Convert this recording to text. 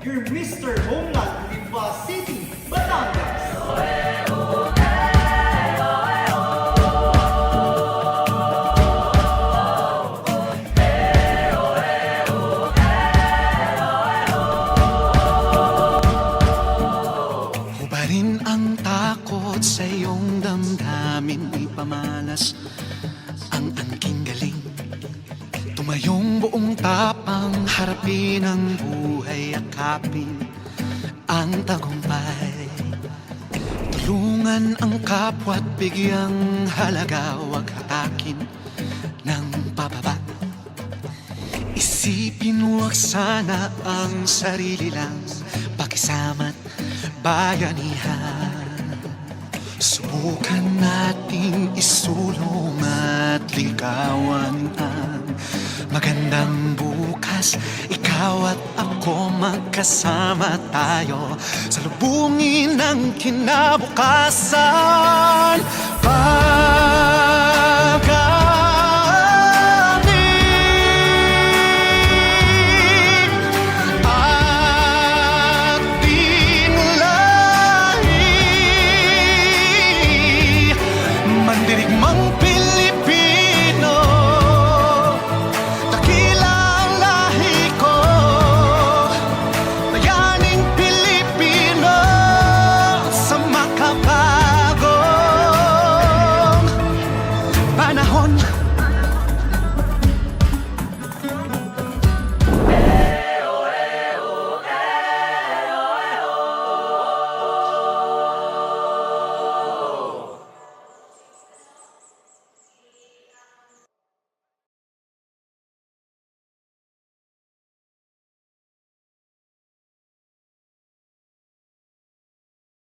your Mr. Homeland, Lipa City, Batangas. Hubarin ang takot sa iyong damdamin, ipamalas ang angking galing. Tumayong buong tapang, harapin ang buhay, akapin ang tagumpay. Tulungan ang kapwa't bigyang halaga, huwag hatakin ng pababa. Isipin huwag sana ang sarili lang, pakisama't bayanihan. Subukan nating isulong at ligawan ang magandang bukas. Ikaw at ako magkasama tayo sa lubungin ng kinabukasan. Pag-amin at dinlahi, mandirigmang Pilipino, dakila ang lahi ko, bayaning Pilipino sa makabagong panahon.